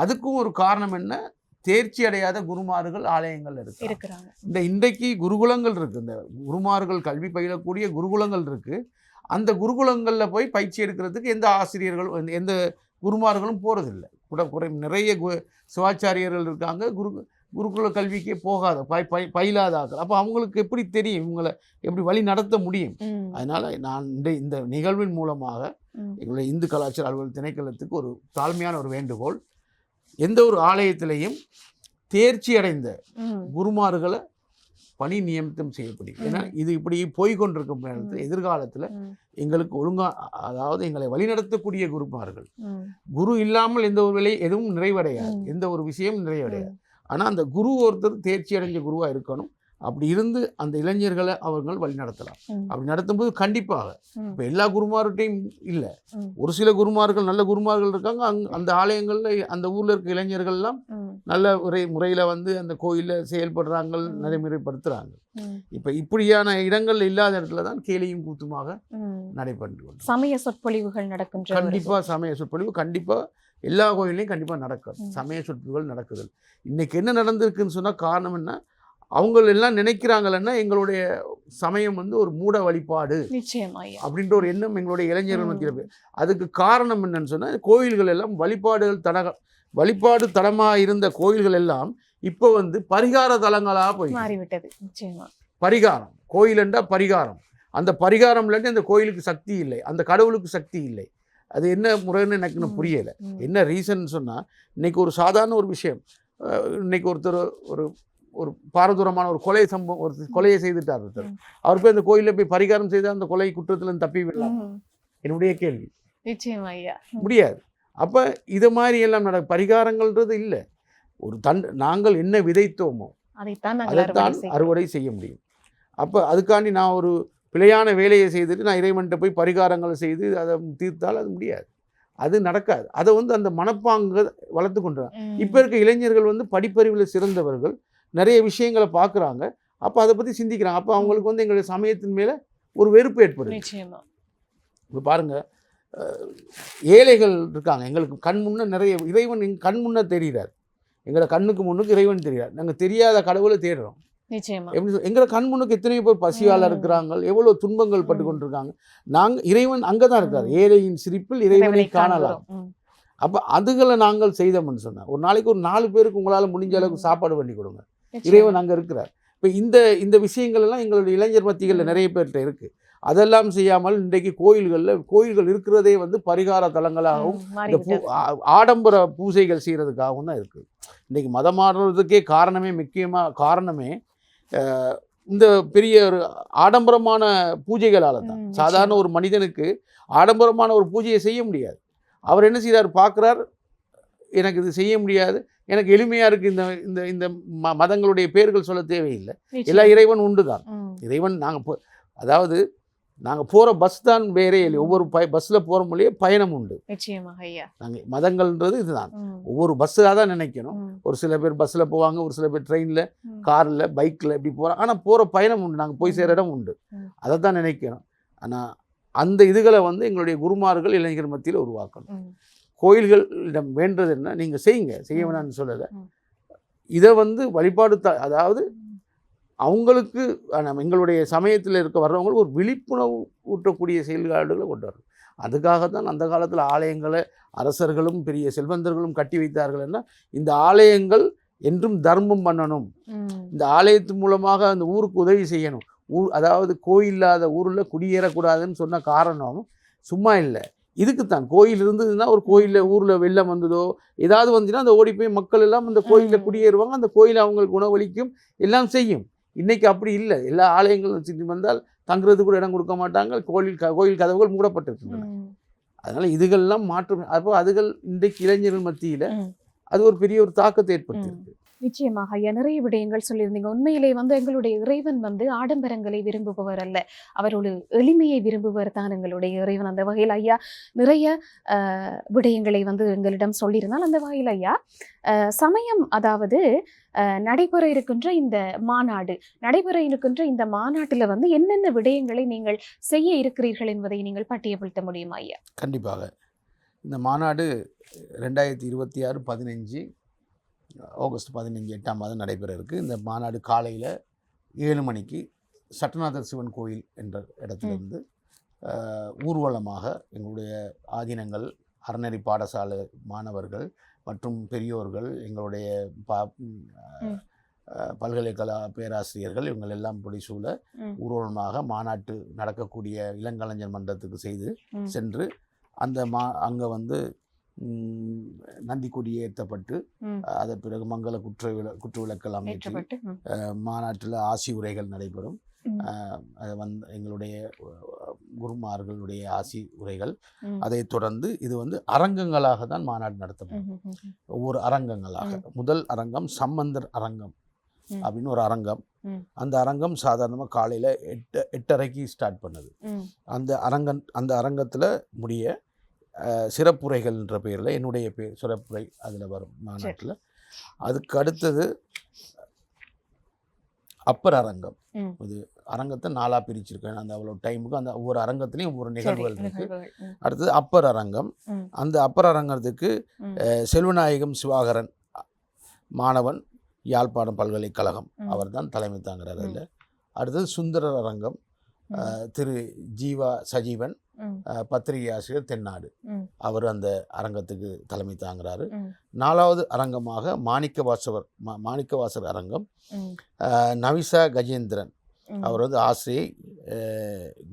[SPEAKER 2] அதுக்கும் ஒரு காரணம் என்ன, தேர்ச்சி அடையாத குருமார்கள் ஆலயங்கள் இருக்கிறாங்க. இன்றைக்கு குருகுலங்கள் இருக்குது, இந்த குருமார்கள் கல்வி பயிலக்கூடிய குருகுலங்கள் இருக்குது. அந்த குருகுலங்களில் போய் பயிற்சி எடுக்கிறதுக்கு எந்த ஆசிரியர்களும் எந்த குருமார்களும் போகிறதில்லை. நிறைய சிவாச்சாரியர்கள் இருக்காங்க, குருகுல கல்விக்கே போகாத பயிலாதாக்கள். அப்போ அவங்களுக்கு எப்படி தெரியும், இவங்களை எப்படி வழி நடத்த முடியும்? அதனால் நான் இந்த நிகழ்வின் மூலமாக எங்களுடைய இந்து கலாச்சார அலுவலக திணைக்களத்துக்கு ஒரு தாழ்மையான ஒரு வேண்டுகோள், எந்த ஒரு ஆலயத்திலையும் தேர்ச்சி அடைந்த குருமார்களை பணி நியமித்தம் செய்யப்படும். ஏன்னா இது இப்படி போய்கொண்டிருக்கும் நேரத்தில் எதிர்காலத்தில் எங்களுக்கு அதாவது எங்களை வழிநடத்தக்கூடிய குருமார்கள், குரு இல்லாமல் எந்த ஒரு எதுவும் நிறைவடையாது, எந்த ஒரு விஷயமும் நிறைவடையாது. ஆனால் அந்த குரு ஒருத்தர் தேர்ச்சி அடைஞ்ச குருவாக இருக்கணும். அப்படி இருந்து அந்த இளைஞர்களை அவர்கள் வழி நடத்தலாம். அப்படி நடத்தும்போது கண்டிப்பாக இப்போ எல்லா குருமார்கிட்டையும் இல்லை, ஒரு சில குருமார்கள் நல்ல குருமார்கள் இருக்காங்க. அந்த ஆலயங்களில் அந்த ஊரில் இருக்க இளைஞர்கள்லாம் நல்ல முறையில் வந்து அந்த கோயிலில் செயல்படுறாங்க, நடைமுறைப்படுத்துகிறாங்க. இப்போ இப்படியான இடங்கள் இல்லாத இடத்துல தான் கேலியும் கூத்துமாக நடைபெற்று
[SPEAKER 1] சமய சொற்பொழிவுகள் நடக்கின்றன.
[SPEAKER 2] கண்டிப்பாக சமய சொற்பொழிவு கண்டிப்பாக எல்லா கோயிலையும் கண்டிப்பாக நடக்கும். சமய சொற்பொழிவுகள் நடக்குது. இன்றைக்கி என்ன நடந்திருக்குன்னு சொன்னால் காரணம் என்ன, அவங்க எல்லாம் நினைக்கிறாங்கன்னா எங்களுடைய சமயம் வந்து ஒரு மூட வழிபாடு அப்படின்ற ஒரு எண்ணம் எங்களுடைய இளைஞர்கள் மத்தியில். அதுக்கு காரணம் என்னன்னு சொன்னால், கோயில்கள் எல்லாம் வழிபாடு தலமாக இருந்த கோயில்கள் எல்லாம் இப்போ வந்து பரிகார தலங்களாக போய் மாறிவிட்டது. பரிகாரம் கோயில் என்றால் பரிகாரம், அந்த பரிகாரம் இல்லாட்டி அந்த கோயிலுக்கு சக்தி இல்லை, அந்த கடவுளுக்கு சக்தி இல்லை. அது என்ன முறைன்னு எனக்கு இன்னும் புரியலை. என்ன ரீசன் சொன்னால், இன்றைக்கி ஒரு சாதாரண ஒரு விஷயம், இன்றைக்கி ஒருத்தர் ஒரு பாரதூரமான ஒரு கொலையை செய்துட்டார் ஒருத்தர். அவர் போய் அந்த கோயிலில் போய் பரிகாரம் செய்தால் அந்த கொலை குற்றத்தில் தப்பி விடலாம்? என்னுடைய கேள்வி. முடியாது. அப்போ இதை மாதிரி எல்லாம் பரிகாரங்கள்ன்றது இல்லை. ஒரு நாங்கள் என்ன விதைத்தோமோ அதைத்தான் அறுவடை செய்ய முடியும். அப்போ அதுக்காண்டி நான் ஒரு பிழையான வேலையை செய்துட்டு நான் இறைவன்கிட்ட போய் பரிகாரங்களை செய்து அதை தீர்த்தால் அது முடியாது, அது நடக்காது. அதை வந்து அந்த மனப்பாங்க வளர்த்து கொண்டுறாங்க. இப்போ இருக்க இளைஞர்கள் வந்து படிப்பறிவில் சிறந்தவர்கள், நிறைய விஷயங்களை பார்க்குறாங்க, அப்போ அதை பற்றி சிந்திக்கிறாங்க. அப்போ அவங்களுக்கு வந்து எங்களுடைய சமயத்தின் மேலே ஒரு வெறுப்பு ஏற்படுது. இப்போ பாருங்கள், ஏழைகள் இருக்காங்க, எங்களுக்கு கண் முன்னே நிறைய இறைவன் எங்கள் கண் முன்னே தெரிகிறார், எங்களை கண்ணுக்கு முன்னுக்கு இறைவன் தெரிகிறார். நாங்கள் தெரியாத கடவுளை தேடுறோம். எப்படி எங்களை கண் முன்னுக்கு எத்தனையோ பேர் பசியால் இருக்கிறாங்க, எவ்வளோ துன்பங்கள் பட்டு கொண்டிருக்காங்க. நாங்கள் இறைவன் அங்கே தான் இருக்கார். ஏழையின் சிரிப்பில் இறைவனை காணலாம். அப்போ அதுகளை நாங்கள் செய்தோம்னு சொன்னேன். ஒரு நாளைக்கு ஒரு 4 பேருக்கு உங்களால் முடிஞ்ச அளவுக்கு சாப்பாடு பண்ணி கொடுங்க. இறைவன் அங்கே இருக்கிறார். இப்போ இந்த விஷயங்கள் எல்லாம் எங்களுடைய இளைஞர் மத்திகளில் நிறைய பேர்கிட்ட இருக்குது. அதெல்லாம் செய்யாமல் இன்றைக்கு கோயில்கள் இருக்கிறதே வந்து பரிகார தலங்களாகவும் இந்த ஆடம்பர பூஜைகள் செய்கிறதுக்காகவும் தான் இருக்குது. இன்றைக்கி மதம் மாறுறதுக்கே காரணமே இந்த பெரிய ஒரு ஆடம்பரமான பூஜைகளால் தான். சாதாரண ஒரு மனிதனுக்கு ஆடம்பரமான ஒரு பூஜையை செய்ய முடியாது. அவர் என்ன செய்கிறார், பார்க்குறார், எனக்கு இது செய்ய முடியாது, எனக்கு எளிமையாக இருக்குது, இந்த இந்த மதங்களுடைய பேர்கள் சொல்ல தேவையில்லை, எல்லா இறைவன் உண்டு தான். இறைவன் அதாவது நாங்கள் போகிற பஸ் தான் வேறே இல்லை. ஒவ்வொரு பஸ்ஸில் போகிற மொழியே பயணம் உண்டு.
[SPEAKER 1] நிச்சயமாக ஐயா.
[SPEAKER 2] நாங்கள் மதங்கள்ன்றது இதுதான். ஒவ்வொரு பஸ்ஸாக தான் நினைக்கணும். ஒரு சில பேர் பஸ்ஸில் போவாங்க, ஒரு சில பேர் ட்ரெயினில், காரில், பைக்கில் இப்படி போகிறோம். ஆனால் போகிற பயணம் உண்டு, நாங்கள் போய் சேர இடம் உண்டு, அதை தான் நினைக்கணும். ஆனால் அந்த இதுகளை வந்து எங்களுடைய குருமார்கள் இளைஞர் மத்தியில் உருவாக்கணும். கோயில்களிடம் வேண்டது என்ன, நீங்கள் செய்ய வேணாம்னு சொல்லலை. இதை வந்து வழிபாடு அதாவது அவங்களுக்கு எங்களுடைய சமயத்தில் வர்றவங்களுக்கு ஒரு விழிப்புணர்வு ஊட்டக்கூடிய செயல்பாடுகளை கொண்டு வரணும். அதுக்காக தான் அந்த காலத்தில் ஆலயங்களை அரசர்களும் பெரிய செல்வந்தர்களும் கட்டி வைத்தார்கள்னா, இந்த ஆலயங்கள் என்றும் தர்மம் பண்ணணும், இந்த ஆலயத்தின் மூலமாக அந்த ஊருக்கு உதவி செய்யணும். அதாவது கோயில் இல்லாத ஊரில் குடியேறக்கூடாதுன்னு சொன்ன காரணம் சும்மா இல்லை. இதுக்குத்தான் கோயில் இருந்ததுன்னா, ஒரு கோயிலில் ஊரில் வெள்ளம் வந்ததோ ஏதாவது வந்துச்சுன்னா அந்த ஓடி போய் மக்கள் எல்லாம் அந்த கோயிலில் குடியேறுவாங்க, அந்த கோயில் அவங்களுக்கு உணவளிக்கும், எல்லாம் செய்யும். இன்றைக்கி அப்படி இல்லை. எல்லா ஆலயங்களும் சுற்றி வந்தால் தங்குறது கூட இடம் கொடுக்க மாட்டாங்க, கோயில் கதவுகள் மூடப்பட்டிருக்கின்றன. அதனால் இதுகள்லாம் மாற்றம். அப்போ அதுகள் இன்றைக்கு இளைஞர்கள் மத்தியில் அது ஒரு பெரிய ஒரு தாக்கத்தை ஏற்படுத்தியிருக்கு.
[SPEAKER 1] நிச்சயமாக ஐயா, நிறைய விடயங்கள் சொல்லியிருந்தீங்க. உண்மையிலே வந்து எங்களுடைய இறைவன் வந்து ஆடம்பரங்களை விரும்புபவர் அல்ல, அவர் ஒரு எளிமையை விரும்புவர் தான் எங்களுடைய இறைவன். அந்த வகையில் ஐயா நிறைய விடயங்களை வந்து எங்களிடம் சொல்லியிருந்தால், அந்த வகையில் ஐயா சமயம், அதாவது நடைபெற இருக்கின்ற இந்த மாநாட்டில் வந்து என்னென்ன விடயங்களை நீங்கள் செய்ய இருக்கிறீர்கள் என்பதை நீங்கள் பட்டியலிடுத்த முடியுமா ஐயா?
[SPEAKER 2] கண்டிப்பாக. இந்த மாநாடு 2026 15 ஆகஸ்ட் 15 8ஆம் மாதம் நடைபெற இருக்குது. இந்த மாநாடு காலையில் 7 மணிக்கு சட்டநாதர் சிவன் கோயில் என்ற இடத்துலேருந்து ஊர்வலமாக எங்களுடைய ஆதீனங்கள், அறநெறி பாடசாலை மாணவர்கள் மற்றும் பெரியோர்கள், எங்களுடைய பல்கலைக்கழக பேராசிரியர்கள், இவங்கள் எல்லாம் புடிசூழ ஊர்வலமாக மாநாட்டு நடக்கக்கூடிய இளங்கலைஞர் மன்றத்துக்கு சென்று அந்த அங்கே வந்து நந்தி கொடி ஏற்றப்பட்டு அதன் பிறகு மங்கள குற்றுவிளக்கல் அமைத்து மாநாட்டில் ஆசி உரைகள் நடைபெறும். எங்களுடைய குருமார்களுடைய ஆசி உரைகள். அதை தொடர்ந்து இது வந்து அரங்கங்களாக தான் மாநாடு நடத்தப்படும். ஒவ்வொரு அரங்கங்களாக. முதல் அரங்கம் சம்பந்தர் அரங்கம் அப்படின்னு ஒரு அரங்கம். அந்த அரங்கம் சாதாரணமாக காலையில் 8:30க்கு ஸ்டார்ட் பண்ணுது. அந்த அரங்கத்தில் முடிய சிறப்புரைகள்ன்ற பேரில் என்னுடைய சிறப்புரை அதில் வரும் மாநாட்டில். அதுக்கு அடுத்தது அப்பர் அரங்கம். இது அரங்கத்தை 4ஆக பிரிச்சிருக்கேன். அந்த அவ்வளோ டைமுக்கு அந்த ஒவ்வொரு அரங்கத்துலேயும் ஒவ்வொரு நிகழ்வுகள் இருக்குது. அடுத்தது அப்பர் அரங்கம். அந்த அப்பர் அரங்கத்துக்கு செல்வநாயகம் சிவாகரன் மாணவன், யாழ்ப்பாணம் பல்கலைக்கழகம், அவர் தான் தலைமை தாங்கிறார் அதில். அடுத்தது சுந்தரர் அரங்கம், திரு ஜீவா சஜீவன், பத்திரிகை ஆசிரியர், தென்னாடு, அவர் அந்த அரங்கத்துக்கு தலைமை தாங்கிறாரு. 4வது அரங்கமாக மாணிக்கவாசர் அரங்கம், நவிசா கஜேந்திரன், அவர் வந்து ஆசிரியை,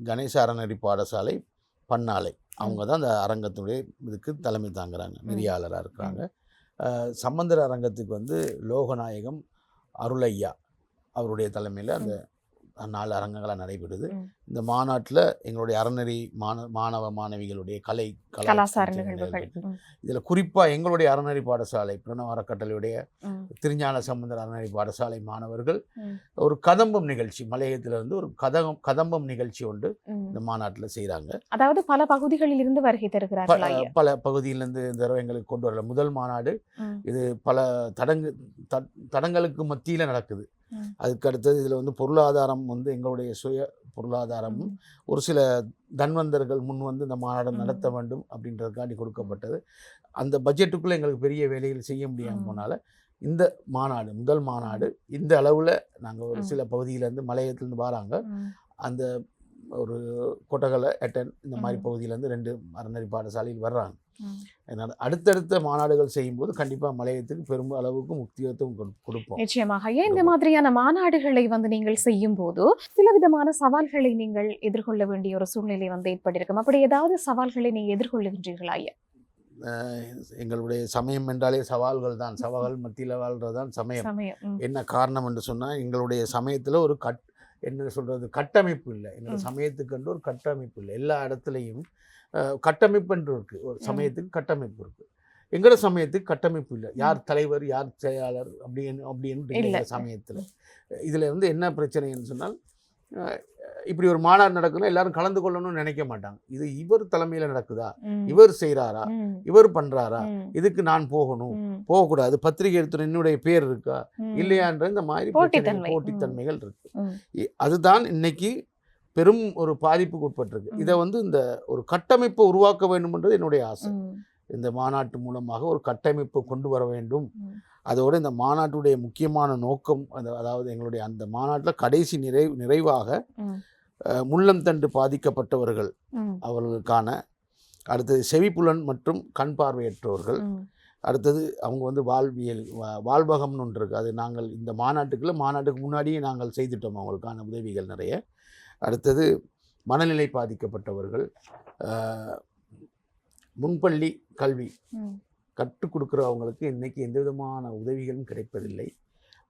[SPEAKER 2] கணேச அறநெறி பாடசாலை பன்னாலை, அவங்க தான் அந்த அரங்கத்துடைய இதுக்கு தலைமை தாங்கிறாங்க, நெறியாளராக இருக்கிறாங்க. சம்பந்தர் அரங்கத்துக்கு வந்து லோகநாயகம் அருளையா அவருடைய தலைமையில் அந்த 4 அரங்கங்களாக நடைபெறுது. இந்த மாநாட்டில் எங்களுடைய அறநெறி மாணவ மாணவிகளுடைய கலாச்சார நிகழ்வுகள். இதில் குறிப்பாக எங்களுடைய அறநெறி பாடசாலை பிரணவ அறக்கட்டளையுடைய திருஞான சம்பந்தர் அறநெறி பாடசாலை மாணவர்கள் ஒரு கதம்பம் நிகழ்ச்சி, மலையத்திலிருந்து ஒரு கதம்பம் நிகழ்ச்சி ஒன்று இந்த மாநாட்டில் செய்கிறாங்க.
[SPEAKER 1] அதாவது பல பகுதிகளில் இருந்து வருகை தருகிறார்கள்.
[SPEAKER 2] பல பகுதியிலிருந்து இந்த தடவை எங்களுக்கு கொண்டு வரல. முதல் மாநாடு இது பல தடங்களுக்கு மத்தியில் நடக்குது. அதுக்கு அடுத்தது இதில் வந்து பொருளாதாரம் வந்து எங்களுடைய சுய பொருளாதாரமும் ஒரு சில தன்வந்தர்கள் முன் வந்து இந்த மாநாடு நடத்த வேண்டும் அப்படின்றதுக்காண்டி கொடுக்கப்பட்டது. அந்த பட்ஜெட்டுக்குள்ளே எங்களுக்கு பெரிய வேலைகள் செய்ய முடியாமல் போனால இந்த மாநாடு, முதல் மாநாடு இந்த அளவில் நாங்கள் ஒரு சில பகுதியிலேருந்து மலையத்துலேருந்து வராங்க. அந்த ஒரு கொட்டகலை எட்டன் இந்த மாதிரி பகுதியிலேருந்து 2 அறநெறி பாடசாலையில் வர்றாங்க. அதனால் அடுத்தடுத்த மாநாடுகள் செய்யும்போது கண்டிப்பாக மலையத்துக்கு பெரும் அளவுக்கு முக்கியத்துவம் கொடுப்போம்.
[SPEAKER 1] நிச்சயமாக ஐயா, இந்த மாதிரியான மாநாடுகளை வந்து நீங்கள் செய்யும் போது சில விதமான சவால்களை நீங்கள் எதிர்கொள்ள வேண்டிய ஒரு சூழ்நிலை வந்து ஏற்பட்டிருக்கும். அப்படி ஏதாவது சவால்களை நீங்க எதிர்கொள்ளுகின்றீர்களா ஐயா?
[SPEAKER 2] எங்களுடைய சமயம் என்றாலே சவால்கள் தான். சவால்கள் மத்தியில் வாழ்கிறது தான் சமயம். என்ன காரணம் என்று சொன்னால், எங்களுடைய சமயத்தில் ஒரு என்ன சொல்கிறது, கட்டமைப்பு இல்லை. எங்கள் சமயத்துக்கு என்று ஒரு கட்டமைப்பு இல்லை. எல்லா இடத்துலையும் கட்டமைப்பு என்று இருக்குது. ஒரு சமயத்துக்கு கட்டமைப்பு இருக்குது. எங்களோட சமயத்துக்கு கட்டமைப்பு இல்லை. யார் தலைவர், யார் செயலாளர் அப்படின்னு எங்கள் சமயத்தில். இதில் வந்து என்ன பிரச்சனைன்னு சொன்னால், இப்படி ஒரு மாநாடு நடக்குதுன்னா எல்லாரும் கலந்து கொள்ளணும்னு நினைக்க மாட்டாங்க. இது இவர் தலைமையில நடக்குதா, இவர் செய்கிறாரா, இவர் பண்றாரா, இதுக்கு நான் போகணும், போகக்கூடாது, பத்திரிகை எடுத்துட்டு என்னுடைய பேர் இருக்கா இல்லையான்ற இந்த மாதிரி போட்டித்தன்மைகள் இருக்கு. அதுதான் இன்னைக்கு பெரும் ஒரு பாதிப்புக்கு உட்பட்டிருக்கு. இதை வந்து இந்த ஒரு கட்டமைப்பை உருவாக்க வேண்டும்ன்றது என்னுடைய ஆசை. இந்த மாநாட்டு மூலமாக ஒரு கட்டமைப்பை கொண்டு வர வேண்டும். அதோடு இந்த மாநாட்டுடைய முக்கியமான நோக்கம் அதாவது எங்களுடைய அந்த மாநாட்டில் கடைசி நிறைவாக முள்ளம் தண்டு பாதிக்கப்பட்டவர்கள் அவர்களுக்கான, அடுத்தது செவிப்புலன் மற்றும் கண் பார்வையற்றவர்கள், அடுத்தது அவங்க வந்து வாழ்வகம்னு ஒன்று இருக்குது. அது நாங்கள் இந்த மாநாட்டுக்கு முன்னாடியே நாங்கள் செய்துட்டோம் அவங்களுக்கான உதவிகள் நிறைய. அடுத்தது மனநிலை பாதிக்கப்பட்டவர்கள், முன்பள்ளி கல்வி கற்றுக் கொடுக்குறவங்களுக்கு இன்றைக்கி எந்த விதமான உதவிகளும் கிடைப்பதில்லை.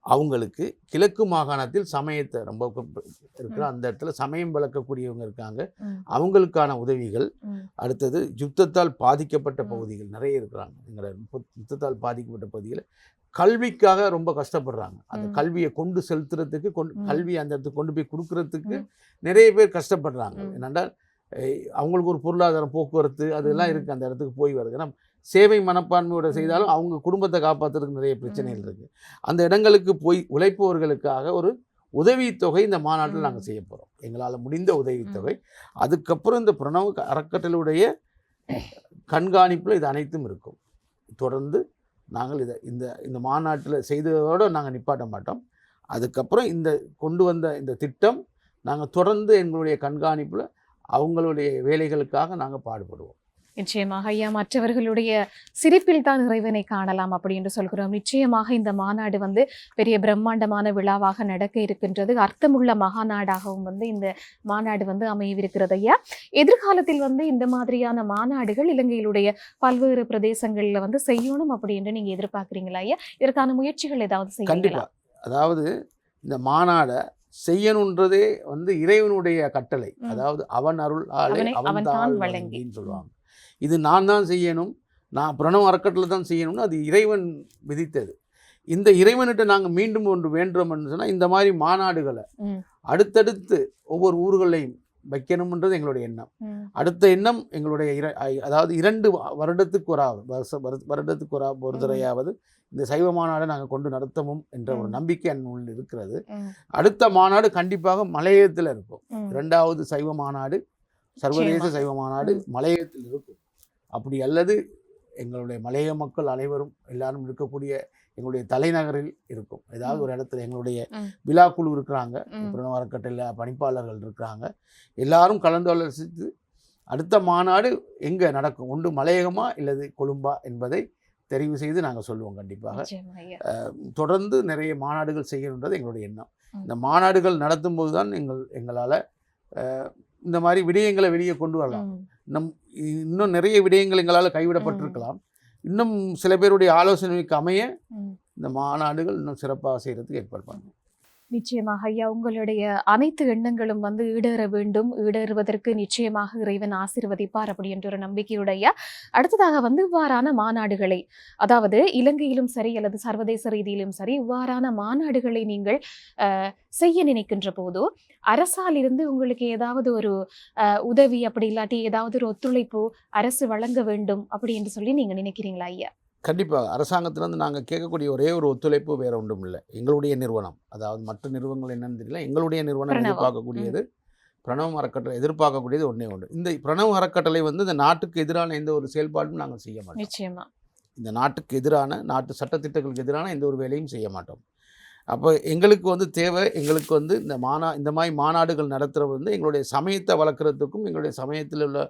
[SPEAKER 2] அவங்களுக்கு கிழக்கு மாகாணத்தில் சமயத்தை ரொம்ப இருக்கிற அந்த இடத்துல சமயம் வளர்க்கக்கூடியவங்க இருக்காங்க, அவங்களுக்கான உதவிகள். அடுத்தது யுத்தத்தால் பாதிக்கப்பட்ட பகுதிகள் நிறைய இருக்கிறாங்க. எங்களை யுத்தத்தால் பாதிக்கப்பட்ட பகுதியில் கல்விக்காக ரொம்ப கஷ்டப்படுறாங்க. அந்த கல்வியை கொண்டு செலுத்துறதுக்கு கல்வி அந்த இடத்துக்கு கொண்டு போய் கொடுக்கறதுக்கு நிறைய பேர் கஷ்டப்படுறாங்க. என்னென்றால் அவங்களுக்கு ஒரு பொருளாதாரம், போக்குவரத்து அதெல்லாம் இருக்குது அந்த இடத்துக்கு போய் வருது. ஏன்னா சேவை மனப்பான்மையோட செய்தாலும் அவங்க குடும்பத்தை காப்பாற்றுறதுக்கு நிறைய பிரச்சனைகள் இருக்குது. அந்த இடங்களுக்கு போய் உழைப்பவர்களுக்காக ஒரு உதவித்தொகை இந்த மாநாட்டில் நாங்கள் செய்ய போகிறோம். எங்களால் முடிந்த உதவித்தொகை. அதுக்கப்புறம் இந்த பிரணவ அறக்கட்டளையுடைய கண்காணிப்பில் இது அனைத்தும் இருக்கும். தொடர்ந்து நாங்கள் இந்த மாநாட்டில் செய்ததோடு நாங்கள் நிப்பாட்ட மாட்டோம். அதுக்கப்புறம் கொண்டு வந்த இந்த திட்டம் நாங்கள் தொடர்ந்து எங்களுடைய கண்காணிப்பில் அவங்களுடைய வேலைகளுக்காக நாங்கள் பாடுபடுவோம்.
[SPEAKER 1] நிச்சயமாக ஐயா, மற்றவர்களுடைய சிரிப்பில் தான் இறைவனை காணலாம் அப்படி என்று சொல்கிறோம். நிச்சயமாக இந்த மாநாடு வந்து பெரிய பிரம்மாண்டமான விழாவாக நடக்க இருக்கின்றது. அர்த்தமுள்ள மகாநாடாகவும் வந்து இந்த மாநாடு வந்து அமையவிருக்கிறது ஐயா. எதிர்காலத்தில் வந்து இந்த மாதிரியான மாநாடுகள் இலங்கையிலுடைய பல்வேறு பிரதேசங்களில் வந்து செய்யணும் அப்படி என்று நீங்க எதிர்பார்க்குறீங்களா ஐயா? இதற்கான முயற்சிகள் ஏதாவது செய்ய?
[SPEAKER 2] கண்டிப்பா. அதாவது இந்த மாநாடை செய்யணுன்றதே வந்து இறைவனுடைய கட்டளை. அதாவது அவன் அருள் அவன் தான் வழங்கின்னு சொல்லுவாங்க. இது நான் தான் செய்யணும், நான் பிரணவ அறக்கட்டளை தான் செய்யணும்னு அது இறைவன் விதித்தது. இந்த இறைவன்கிட்ட நாங்கள் மீண்டும் ஒன்று வேண்டுறோம்னு சொன்னால் இந்த மாதிரி மாநாடுகளை அடுத்தடுத்து ஒவ்வொரு ஊர்களையும் வைக்கணும்ன்றது எங்களுடைய எண்ணம். அடுத்த எண்ணம் எங்களுடைய அதாவது 2 வருடத்துக்கு ஒரு தடவையாவது இந்த சைவ மாநாடை நாங்கள் கொண்டு நடத்தவும் என்ற ஒரு நம்பிக்கை என்னுள் இருக்கிறது. அடுத்த மாநாடு கண்டிப்பாக மலையகத்தில் இருக்கும். 2வது சைவ மாநாடு, சர்வதேச சைவ மாநாடு மலையகத்தில் இருக்கும். அப்படி அல்லது எங்களுடைய மலையக மக்கள் அனைவரும் எல்லாரும் இருக்கக்கூடிய எங்களுடைய தலைநகரில் இருக்கும். ஏதாவது ஒரு இடத்துல எங்களுடைய விழாக்குழு இருக்கிறாங்க, பிரணவ அறக்கட்டளையில் பணிப்பாளர்கள் இருக்கிறாங்க, எல்லாரும் கலந்து ஆலோசித்து அடுத்த மாநாடு எங்கே நடக்கும், ஒன்று மலையகமா இல்லது கொழும்பா என்பதை தெரிவு செய்து நாங்கள் சொல்லுவோம். கண்டிப்பாக தொடர்ந்து நிறைய மாநாடுகள் செய்யணுன்றது எங்களுடைய எண்ணம். இந்த மாநாடுகள் நடத்தும் போது தான் எங்களால் இந்த மாதிரி விடயங்களை வெளியே கொண்டு வரலாம். இன்னும் நிறைய விடயங்கள் எங்களால் கைவிடப்பட்டிருக்கலாம். இன்னும் சில பேருடைய ஆலோசனைக்கு அமைய இந்த மாநாடுகள் இன்னும் சிறப்பாக செய்கிறதுக்கு ஏற்பாடு பண்ணுவோம்.
[SPEAKER 1] நிச்சயமாக ஐயா, உங்களுடைய அனைத்து எண்ணங்களும் வந்து ஈடேற வேண்டும். ஈடேறுவதற்கு நிச்சயமாக இறைவன் ஆசீர்வதிப்பார் அப்படி என்ற ஒரு நம்பிக்கையுடைய அடுத்ததாக வந்து இவ்வாறான மாநாடுகளை, அதாவது இலங்கையிலும் சரி அல்லது சர்வதேச ரீதியிலும் சரி, இவ்வாறான மாநாடுகளை நீங்கள் செய்ய நினைக்கின்ற போது அரசால் இருந்து உங்களுக்கு ஏதாவது ஒரு உதவி அப்படி இல்லாட்டி ஏதாவது ஒரு ஒத்துழைப்பு அரசு வழங்க வேண்டும் அப்படி என்று சொல்லி நீங்க நினைக்கிறீங்களா ஐயா?
[SPEAKER 2] கண்டிப்பாக அரசாங்கத்திலேருந்து நாங்கள் கேட்கக்கூடிய ஒரே ஒரு ஒத்துழைப்பு வேறு ஒன்றும் இல்லை. எங்களுடைய நிறுவனம், அதாவது மற்ற நிறுவனங்கள் என்னன்னு தெரியல, எங்களுடைய நிறுவனம் எதிர்பார்க்கக்கூடியது பிரணவ அறக்கட்டளை எதிர்பார்க்கக்கூடியது ஒன்றே ஒன்று. இந்த பிரணவ அறக்கட்டளை வந்து இந்த நாட்டுக்கு எதிரான எந்த ஒரு செயல்பாடும் நாங்கள் செய்ய மாட்டோம்.
[SPEAKER 1] நிச்சயமா
[SPEAKER 2] இந்த நாட்டுக்கு எதிரான, நாட்டு சட்டத்திட்டங்களுக்கு எதிரான எந்த ஒரு வேலையும் செய்ய மாட்டோம். அப்போ எங்களுக்கு வந்து தேவை, எங்களுக்கு வந்து இந்த மாதிரி மாநாடுகள் நடத்துறது வந்து எங்களுடைய சமயத்தை வளர்க்குறதுக்கும், எங்களுடைய சமயத்தில் உள்ள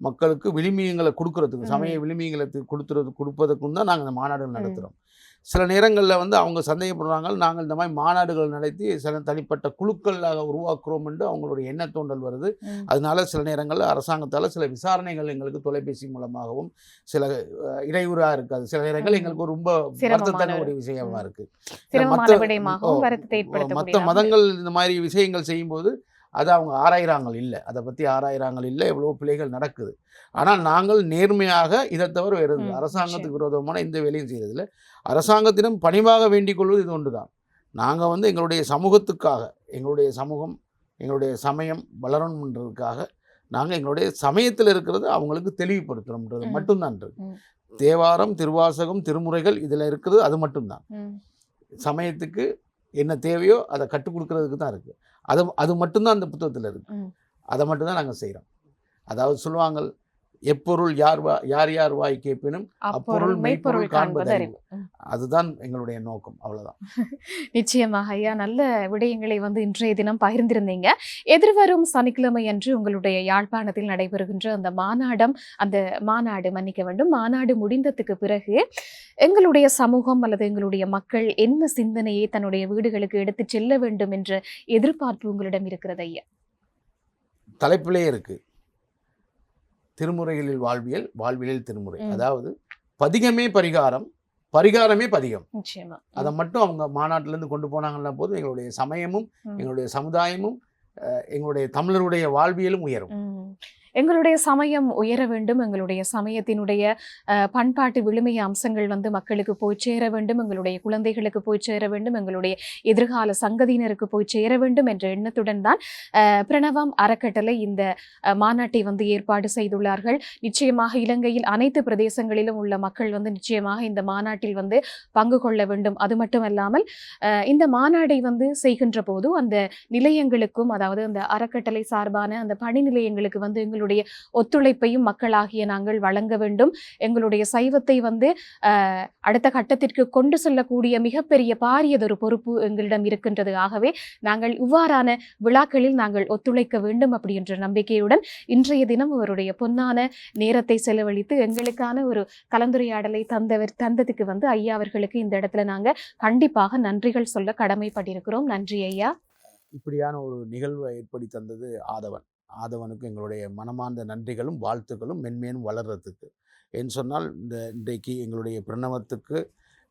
[SPEAKER 2] மக்களுக்கு விழுமியங்களை கொடுக்கறதுக்கும், சமய விழுமியங்களை கொடுப்பதற்கும் தான் நாங்கள் இந்த மாநாடுகள் நடத்துகிறோம். சில நேரங்களில் வந்து அவங்க சந்தேகப்படுறாங்க, நாங்கள் இந்த மாதிரி மாநாடுகள் நடத்தி சில தனிப்பட்ட குழுக்களாக உருவாக்குறோம் என்று அவங்களுடைய எண்ண தோண்டல் வருது. அதனால சில நேரங்களில் அரசாங்கத்தால் சில விசாரணைகள் எங்களுக்கு தொலைபேசி மூலமாகவும் சில இடையூறாக இருக்காது. சில நேரங்கள் எங்களுக்கு ரொம்ப வருத்தத்தான ஒரு விஷயமா இருக்குது. மற்ற மதங்கள் இந்த மாதிரி விஷயங்கள் செய்யும்போது அதை அவங்க ஆராய்கிறாங்க இல்லை, அதை பற்றி ஆராய்கிறாங்க இல்லை, எவ்வளோ பிழைகள் நடக்குது. ஆனால் நாங்கள் நேர்மையாக இதை தவிர வேறு அரசாங்கத்துக்கு விரோதமான இந்த வேலையும் செய்கிறதில்ல. அரசாங்கத்திடம் பணிவாக வேண்டிக் கொள்வது இது ஒன்று தான். நாங்கள் வந்து எங்களுடைய சமூகத்துக்காக, எங்களுடைய சமூகம், எங்களுடைய சமயம் வளரணுன்றதுக்காக நாங்கள் எங்களுடைய சமயத்தில் இருக்கிறது அவங்களுக்கு தெளிவுபடுத்துகிறோம்ன்றது மட்டும்தான் இருக்கு. தேவாரம், திருவாசகம், திருமுறைகள் இதில் இருக்கிறது அது மட்டும்தான். சமயத்துக்கு என்ன தேவையோ அதை கற்றுக் கொடுக்கறதுக்கு தான் இருக்குது. அது மட்டும்தான் அந்த புத்தகத்தில் இருக்குது. அதை மட்டும்தான் நாங்கள் செய்கிறோம். அதாவது சொல்லுவாங்க, எப்பொருள் யார் வாய் கேட்பினும் அப்பொருள் மெய்ப்பொருள் காண்பது அறிவு. அதுதான் எங்களுடைய நோக்கம், அவ்வளவுதான்.
[SPEAKER 1] நிச்சயமாக ஐயா, நல்ல விடயங்களை வந்து இன்றைய தினம் பகிர்ந்திருந்தீங்க. எதிர்வரும் சனிக்கிழமை அன்று உங்களுடைய யாழ்ப்பாணத்தில் நடைபெறுகின்ற அந்த மாநாடு முடிந்ததுக்கு பிறகு எங்களுடைய சமூகம் அல்லது எங்களுடைய மக்கள் என்ன சிந்தனையை தன்னுடைய வீடுகளுக்கு எடுத்து செல்ல வேண்டும் என்ற எதிர்பார்ப்பு உங்களிடம் இருக்கிறது ஐயா?
[SPEAKER 2] தலைப்பிலே இருக்கு, திருமுறைகளில் வாழ்வியல், வாழ்வியலில் திருமுறை. அதாவது பதிகமே பரிகாரம், பரிகாரமே பதிகம். அதை மட்டும் அவங்க மாநாட்டிலேருந்து கொண்டு போனாங்கன்னா போதும் எங்களுடைய சமயமும் எங்களுடைய சமுதாயமும் எங்களுடைய தமிழருடைய வாழ்வியலும் உயரும்.
[SPEAKER 1] எங்களுடைய சமயம் உயர வேண்டும், எங்களுடைய சமயத்தினுடைய பண்பாட்டு விழுமிய அம்சங்கள் வந்து மக்களுக்கு போய் சேர வேண்டும், எங்களுடைய குழந்தைகளுக்கு போய் சேர வேண்டும், எங்களுடைய எதிர்கால சங்கதியினருக்கு போய் சேர வேண்டும் என்ற எண்ணத்துடன் தான் பிரணவம் அறக்கட்டளை இந்த மாநாட்டை வந்து ஏற்பாடு செய்துள்ளார்கள். நிச்சயமாக இலங்கையில் அனைத்து பிரதேசங்களிலும் உள்ள மக்கள் வந்து நிச்சயமாக இந்த மாநாட்டில் வந்து பங்கு கொள்ள வேண்டும். அது மட்டுமல்லாமல் இந்த மாநாடை வந்து செய்கின்ற போது அந்த நிலையங்களுக்கும், அதாவது அந்த அறக்கட்டளை சார்பான அந்த பணி நிலையங்களுக்கு வந்து எங்களுடைய ஒத்துழைப்பையும் மக்களாகிய நாங்கள் வழங்க வேண்டும். எங்களுடைய சைவத்தை வந்து அடுத்த கட்டத்திற்கு கொண்டு செல்லக்கூடிய மிகப்பெரிய பாரியதொரு பொறுப்பு எங்களிடம் இருக்கின்றது. ஆகவே நாங்கள் இவ்வாறான விழாக்களில் நாங்கள் ஒத்துழைக்க வேண்டும் அப்படி என்ற நம்பிக்கையுடன் இன்றைய தினம் அவருடைய பொன்னான நேரத்தை செலவழித்து எங்களுக்கான ஒரு கலந்துரையாடலை தந்ததுக்கு வந்து ஐயா அவர்களுக்கு இந்த இடத்துல நாங்க கண்டிப்பாக நன்றிகள் சொல்ல கடமைப்பட்டிருக்கிறோம். நன்றி ஐயா.
[SPEAKER 2] இப்படியான ஒரு நிகழ்வை ஏற்படுத்தி தந்தது ஆதவனுக்கு எங்களுடைய மனமார்ந்த நன்றிகளும் வாழ்த்துக்களும் மென்மேலும் வளர்றதுக்கு. என்று சொன்னால் இன்றைக்கு எங்களுடைய பிரணவத்துக்கு